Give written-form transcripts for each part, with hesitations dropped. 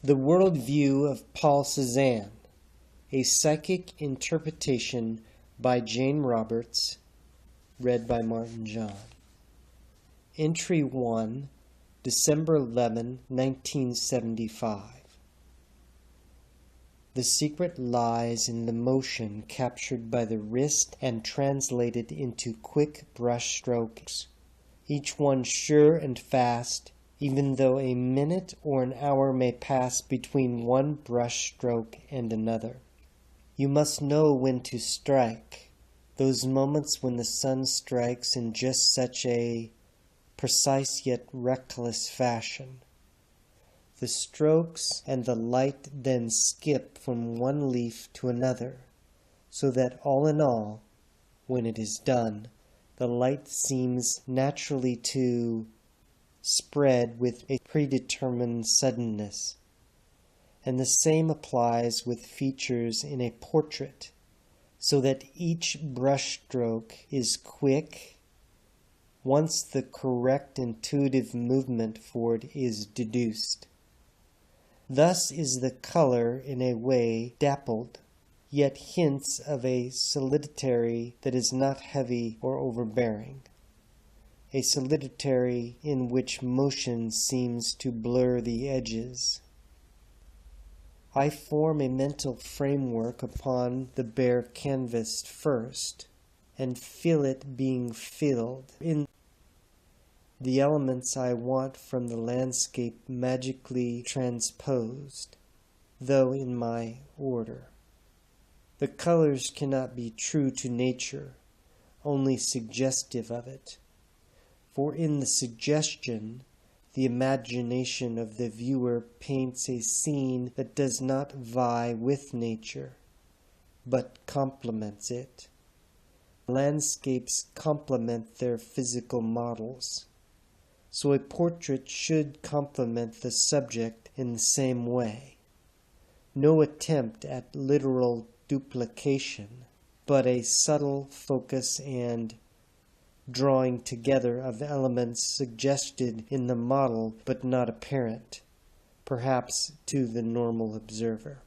The Worldview of Paul Cezanne, a Psychic Interpretation by Jane Roberts, read by Martin John. Entry 1, December 11, 1975. The secret lies in the motion captured by the wrist and translated into quick brush strokes, each one sure and fast, even though a minute or an hour may pass between one brush stroke and another. You must know when to strike, those moments when the sun strikes in just such a precise yet reckless fashion. The strokes and the light then skip from one leaf to another, so that all in all, when it is done, the light seems naturally to spread with a predetermined suddenness. And the same applies with features in a portrait, so that each brushstroke is quick once the correct intuitive movement for it is deduced. Thus is the color in a way dappled, yet hints of a solidity that is not heavy or overbearing, a solidity in which motion seems to blur the edges. I form a mental framework upon the bare canvas first, and feel it being filled in the elements I want from the landscape magically transposed, though in my order. The colors cannot be true to nature, only suggestive of it. For in the suggestion, the imagination of the viewer paints a scene that does not vie with nature, but complements it. Landscapes complement their physical models, so a portrait should complement the subject in the same way. No attempt at literal duplication, but a subtle focus and drawing together of elements suggested in the model but not apparent, perhaps to the normal observer.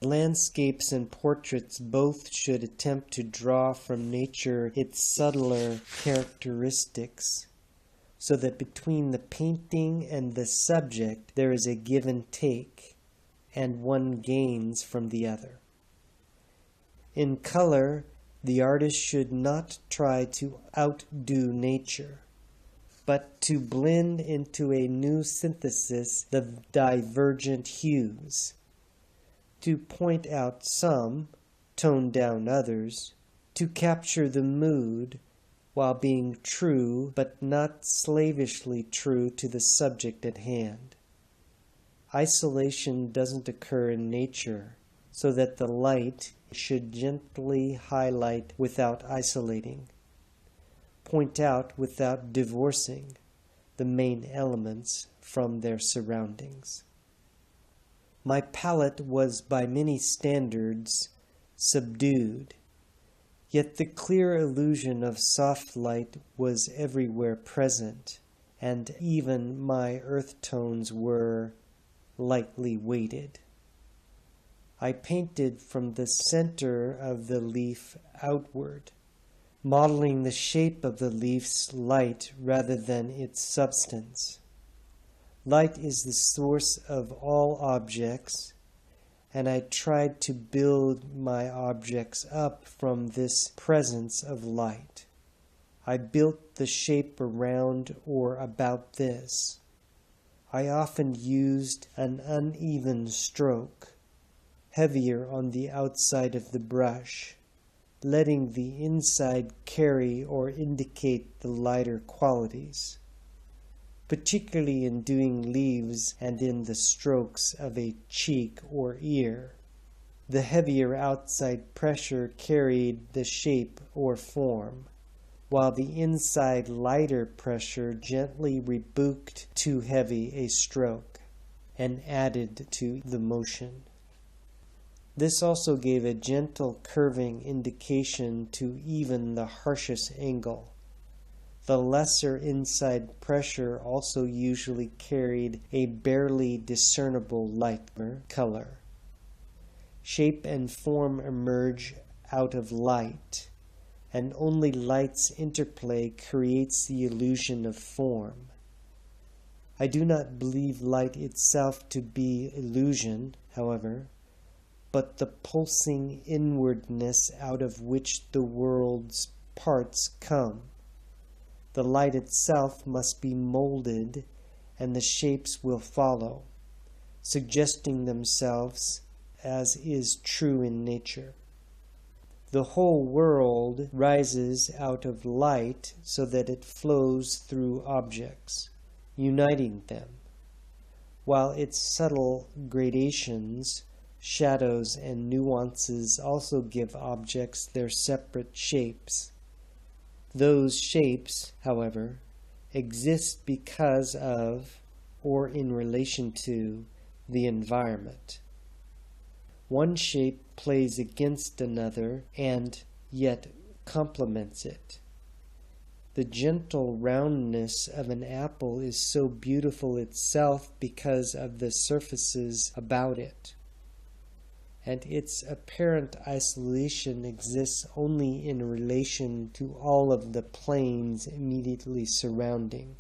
Landscapes and portraits both should attempt to draw from nature its subtler characteristics, so that between the painting and the subject there is a give and take, and one gains from the other. In color, the artist should not try to outdo nature, but to blend into a new synthesis the divergent hues, to point out some, tone down others, to capture the mood, while being true but not slavishly true to the subject at hand. Isolation doesn't occur in nature, so that the light should gently highlight without isolating, point out without divorcing the main elements from their surroundings. My palette was by many standards subdued, yet the clear illusion of soft light was everywhere present, and even my earth tones were lightly weighted. I painted from the center of the leaf outward, modeling the shape of the leaf's light rather than its substance. Light is the source of all objects, and I tried to build my objects up from this presence of light. I built the shape around or about this. I often used an uneven stroke, heavier on the outside of the brush, letting the inside carry or indicate the lighter qualities, particularly in doing leaves and in the strokes of a cheek or ear. The heavier outside pressure carried the shape or form, while the inside lighter pressure gently rebuked too heavy a stroke and added to the motion. This also gave a gentle curving indication to even the harshest angle. The lesser inside pressure also usually carried a barely discernible light color. Shape and form emerge out of light, and only light's interplay creates the illusion of form. I do not believe light itself to be illusion, however, but the pulsing inwardness out of which the world's parts come. The light itself must be molded, and the shapes will follow, suggesting themselves as is true in nature. The whole world rises out of light so that it flows through objects, uniting them, while its subtle gradations, shadows, and nuances also give objects their separate shapes. Those shapes, however, exist because of, or in relation to, the environment. One shape plays against another and yet complements it. The gentle roundness of an apple is so beautiful itself because of the surfaces about it, and its apparent isolation exists only in relation to all of the planes immediately surrounding.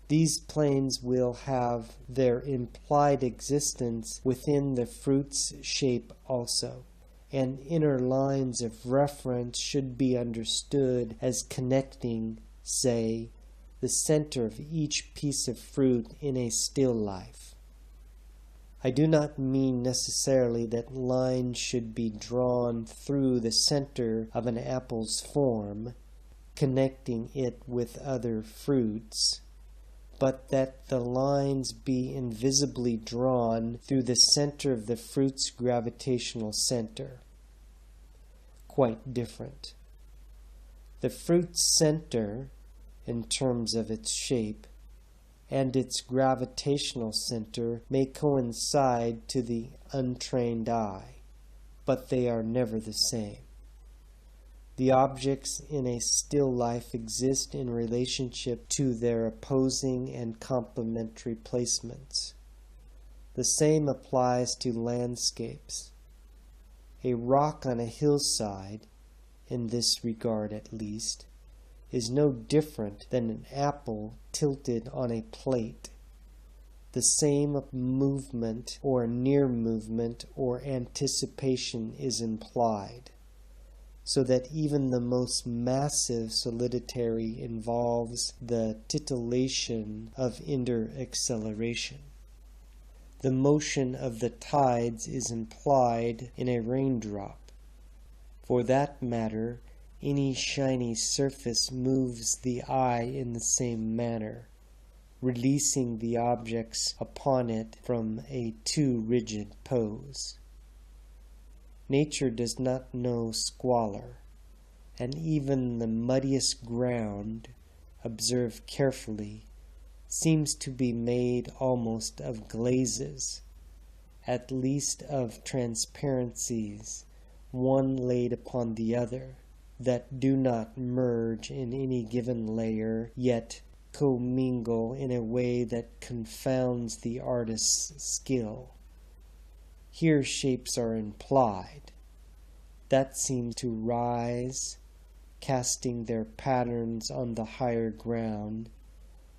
These planes will have their implied existence within the fruit's shape also, and inner lines of reference should be understood as connecting, say, the center of each piece of fruit in a still life. I do not mean necessarily that lines should be drawn through the center of an apple's form, connecting it with other fruits, but that the lines be invisibly drawn through the center of the fruit's gravitational center. Quite different. The fruit's center, in terms of its shape, and its gravitational center may coincide to the untrained eye, but they are never the same. The objects in a still life exist in relationship to their opposing and complementary placements. The same applies to landscapes. A rock on a hillside, in this regard at least, is no different than an apple tilted on a plate. The same movement or near movement or anticipation is implied, so that even the most massive solidity involves the titillation of inner acceleration. The motion of the tides is implied in a raindrop. For that matter, any shiny surface moves the eye in the same manner, releasing the objects upon it from a too rigid pose. Nature does not know squalor, and even the muddiest ground, observed carefully, seems to be made almost of glazes, at least of transparencies, one laid upon the other, that do not merge in any given layer, yet commingle in a way that confounds the artist's skill. Here shapes are implied. That seems to rise, casting their patterns on the higher ground,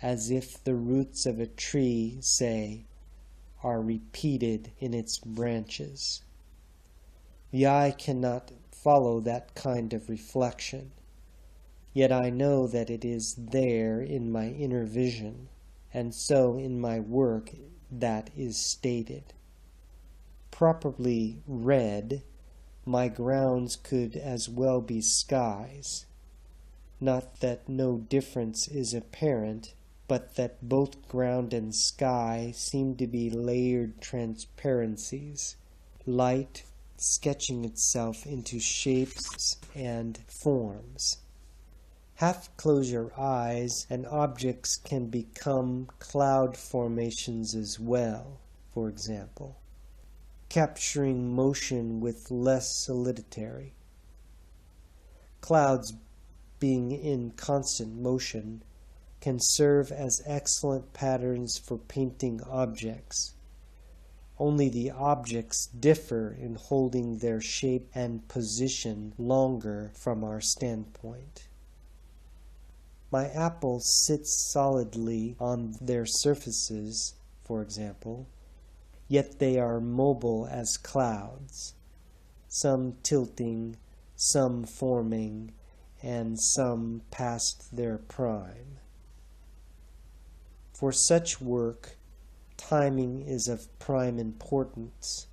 as if the roots of a tree, say, are repeated in its branches. The eye cannot follow that kind of reflection, yet I know that it is there in my inner vision, and so in my work that is stated. Properly read, my grounds could as well be skies. Not that no difference is apparent, but that both ground and sky seem to be layered transparencies, light sketching itself into shapes and forms. Half close your eyes, and objects can become cloud formations as well, for example, capturing motion with less solidity. Clouds being in constant motion, can serve as excellent patterns for painting objects. Only the objects differ in holding their shape and position longer from our standpoint. My apples sit solidly on their surfaces, for example, yet they are mobile as clouds, some tilting, some forming, and some past their prime. For such work, timing is of prime importance.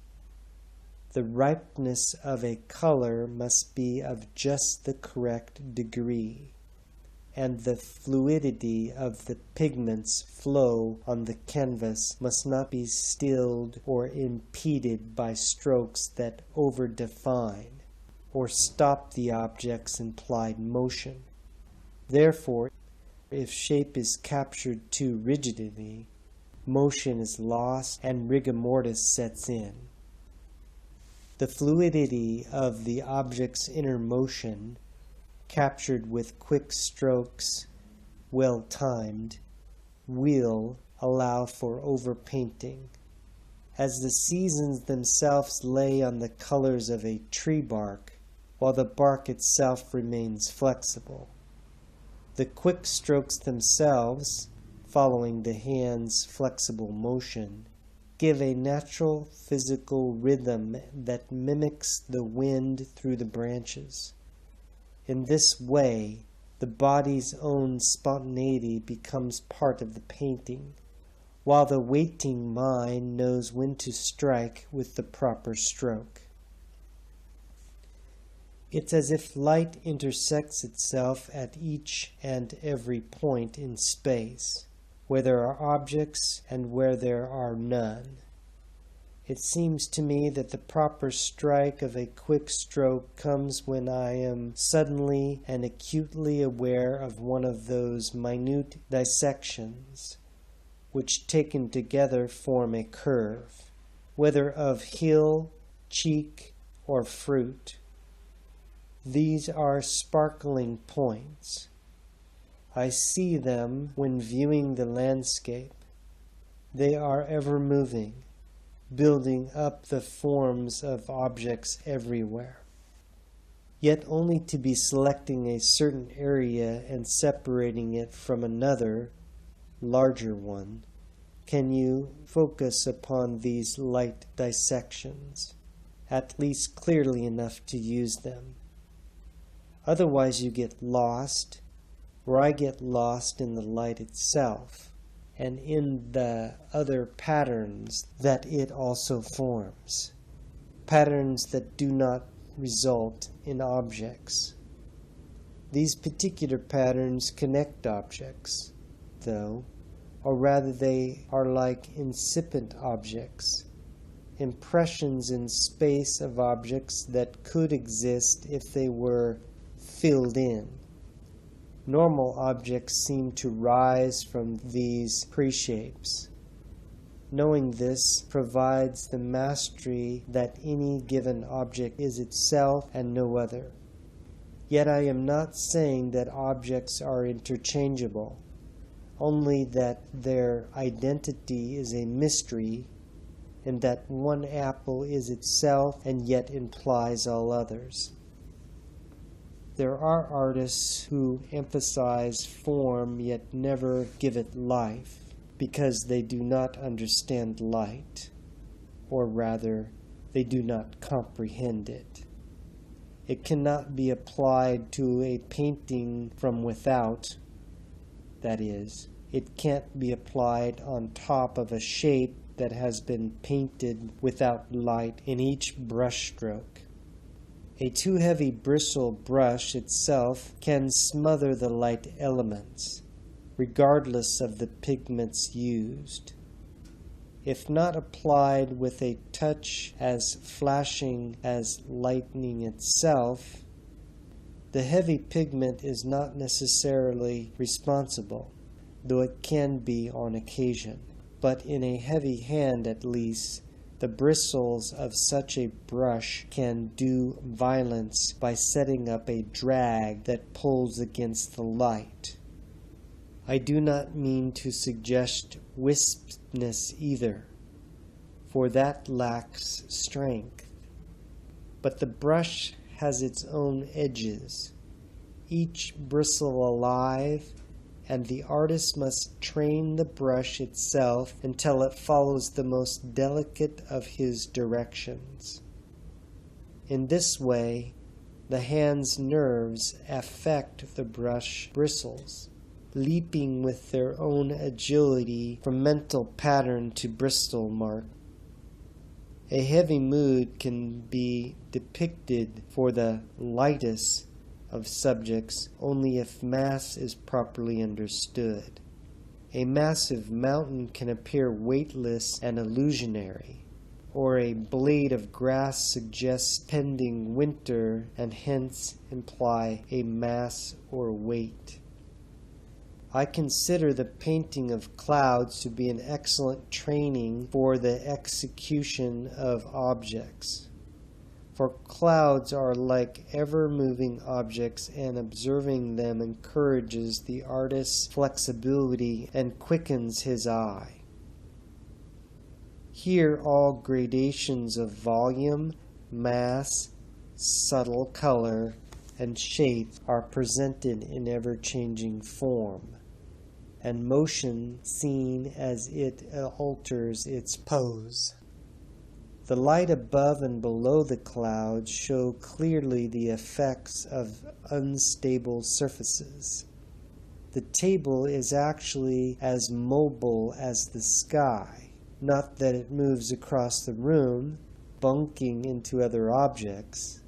The ripeness of a color must be of just the correct degree, and the fluidity of the pigment's flow on the canvas must not be stilled or impeded by strokes that over-define or stop the object's implied motion. Therefore, if shape is captured too rigidly, motion is lost and rigor mortis sets in. The fluidity of the object's inner motion, captured with quick strokes, well timed, will allow for overpainting, as the seasons themselves lay on the colors of a tree bark, while the bark itself remains flexible. The quick strokes themselves, following the hand's flexible motion, give a natural physical rhythm that mimics the wind through the branches. In this way, the body's own spontaneity becomes part of the painting, while the waiting mind knows when to strike with the proper stroke. It's as if light intersects itself at each and every point in space, where there are objects and where there are none. It seems to me that the proper strike of a quick stroke comes when I am suddenly and acutely aware of one of those minute dissections, which taken together form a curve, whether of hill, cheek, or fruit. These are sparkling points. I see them when viewing the landscape. They are ever moving, building up the forms of objects everywhere. Yet only to be selecting a certain area and separating it from another, larger one, can you focus upon these light dissections, at least clearly enough to use them. Otherwise you get lost, or I get lost in the light itself, and in the other patterns that it also forms, patterns that do not result in objects. These particular patterns connect objects, though, or rather they are like incipient objects, impressions in space of objects that could exist if they were filled in. Normal objects seem to rise from these pre-shapes. Knowing this provides the mastery that any given object is itself and no other. Yet I am not saying that objects are interchangeable, only that their identity is a mystery, and that one apple is itself and yet implies all others. There are artists who emphasize form yet never give it life, because they do not understand light, or rather, they do not comprehend it. It cannot be applied to a painting from without, that is, it can't be applied on top of a shape that has been painted without light in each brushstroke. A too heavy bristle brush itself can smother the light elements, regardless of the pigments used. If not applied with a touch as flashing as lightning itself, the heavy pigment is not necessarily responsible, though it can be on occasion. But in a heavy hand at least, The bristles of such a brush can do violence by setting up a drag that pulls against the light. I do not mean to suggest wispness either, for that lacks strength. But the brush has its own edges, each bristle alive, and the artist must train the brush itself until it follows the most delicate of his directions. In this way, the hand's nerves affect the brush bristles, leaping with their own agility from mental pattern to bristle mark. A heavy mood can be depicted for the lightest of subjects only if mass is properly understood. A massive mountain can appear weightless and illusionary, or a blade of grass suggests pending winter and hence imply a mass or weight. I consider the painting of clouds to be an excellent training for the execution of objects. For clouds are like ever-moving objects, and observing them encourages the artist's flexibility and quickens his eye. Here all gradations of volume, mass, subtle color, and shape are presented in ever-changing form, and motion seen as it alters its pose. The light above and below the clouds show clearly the effects of unstable surfaces. The table is actually as mobile as the sky, not that it moves across the room, bunking into other objects,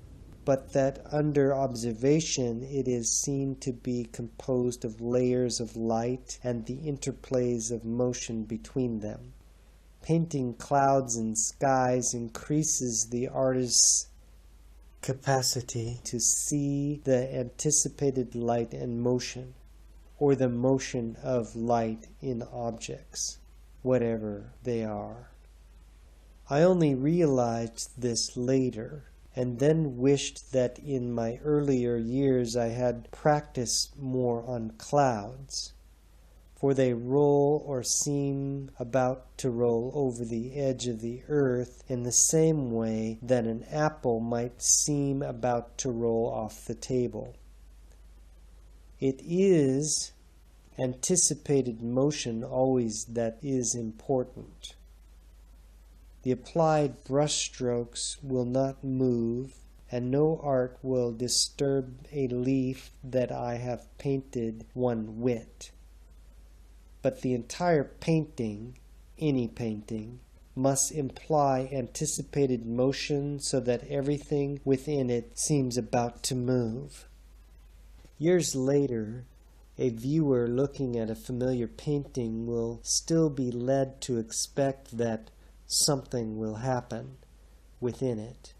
but that under observation it is seen to be composed of layers of light and the interplays of motion between them. Painting clouds and skies increases the artist's capacity to see the anticipated light and motion, or the motion of light in objects, whatever they are. I only realized this later, and then wished that in my earlier years I had practiced more on clouds, for they roll or seem about to roll over the edge of the earth in the same way that an apple might seem about to roll off the table. It is anticipated motion always that is important. The applied brushstrokes will not move, and no art will disturb a leaf that I have painted one whit. But the entire painting, any painting, must imply anticipated motion so that everything within it seems about to move. Years later, a viewer looking at a familiar painting will still be led to expect that something will happen within it,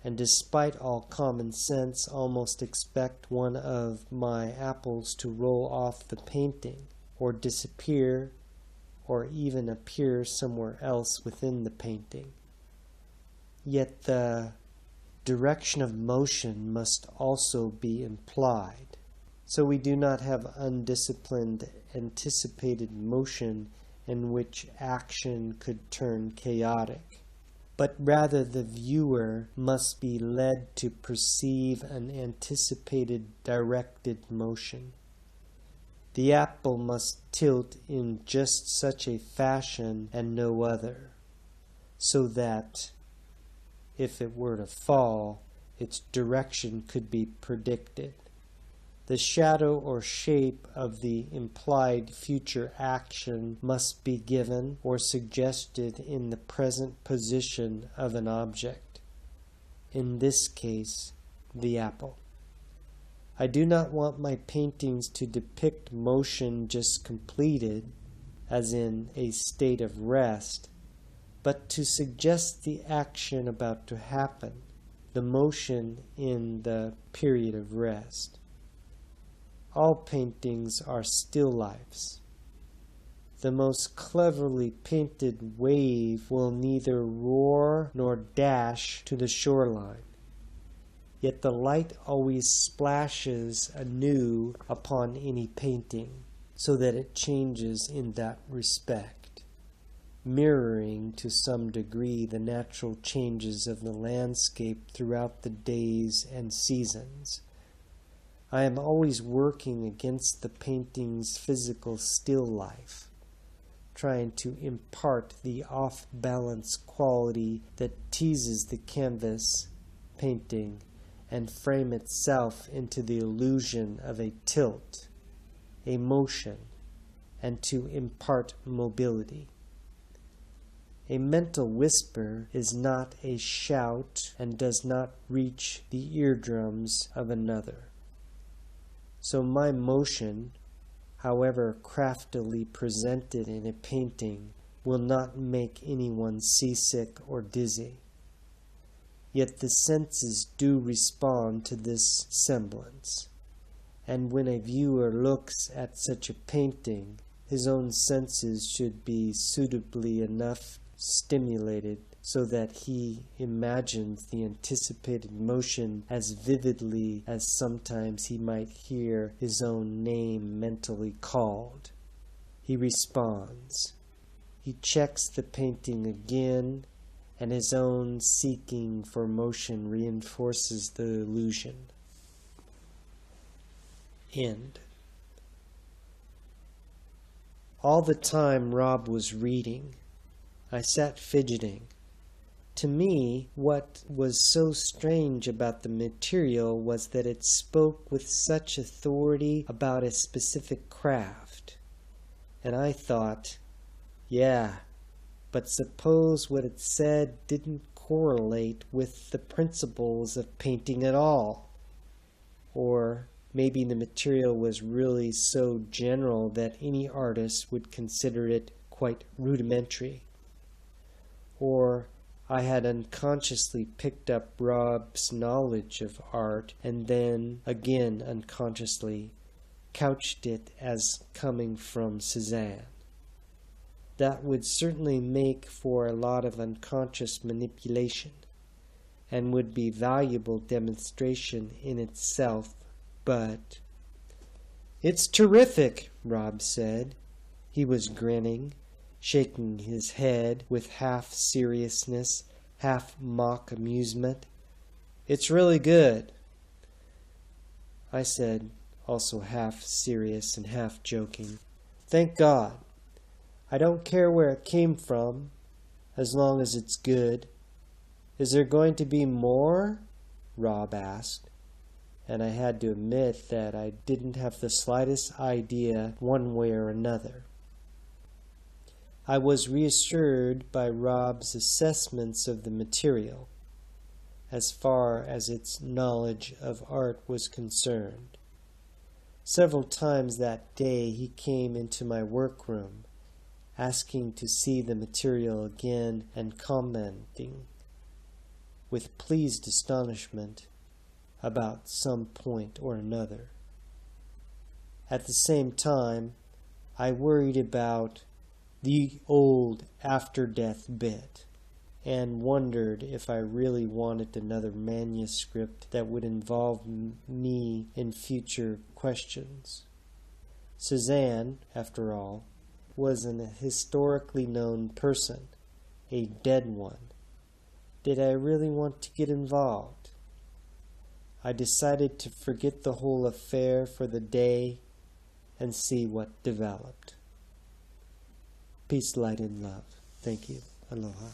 and despite all common sense, almost expect one of my apples to roll off the painting, or disappear, or even appear somewhere else within the painting. Yet the direction of motion must also be implied, so we do not have undisciplined anticipated motion in which action could turn chaotic, but rather the viewer must be led to perceive an anticipated directed motion. The apple must tilt in just such a fashion and no other, so that, if it were to fall, its direction could be predicted. The shadow or shape of the implied future action must be given or suggested in the present position of an object, in this case, the apple. I do not want my paintings to depict motion just completed, as in a state of rest, but to suggest the action about to happen, the motion in the period of rest. All paintings are still lifes. The most cleverly painted wave will neither roar nor dash to the shoreline. Yet the light always splashes anew upon any painting, so that it changes in that respect, mirroring to some degree the natural changes of the landscape throughout the days and seasons. I am always working against the painting's physical still life, trying to impart the off-balance quality that teases the canvas painting and frame itself into the illusion of a tilt, a motion, and to impart mobility. A mental whisper is not a shout and does not reach the eardrums of another. So my motion, however craftily presented in a painting, will not make anyone seasick or dizzy. Yet the senses do respond to this semblance, and when a viewer looks at such a painting, his own senses should be suitably enough stimulated so that he imagines the anticipated motion as vividly as sometimes he might hear his own name mentally called. He responds. He checks the painting again, and his own seeking for motion reinforces the illusion. End. All the time Rob was reading, I sat fidgeting. To me, what was so strange about the material was that it spoke with such authority about a specific craft. And I thought, yeah, but suppose what it said didn't correlate with the principles of painting at all? Or maybe the material was really so general that any artist would consider it quite rudimentary. Or I had unconsciously picked up Rob's knowledge of art and then, again unconsciously, couched it as coming from Cezanne. That would certainly make for a lot of unconscious manipulation, and would be valuable demonstration in itself, but... "It's terrific," Rob said. He was grinning, shaking his head with half seriousness, half mock amusement. "It's really good." I said, also half serious and half joking, "Thank God. I don't care where it came from, as long as it's good." "Is there going to be more?" Rob asked, and I had to admit that I didn't have the slightest idea one way or another. I was reassured by Rob's assessments of the material, as far as its knowledge of art was concerned. Several times that day he came into my workroom, asking to see the material again and commenting, with pleased astonishment, about some point or another. At the same time, I worried about the old after-death bit, and wondered if I really wanted another manuscript that would involve me in future questions. Cezanne, after all, was an historically known person, a dead one. Did I really want to get involved? I decided to forget the whole affair for the day and see what developed. Peace, light, and love. Thank you. Aloha.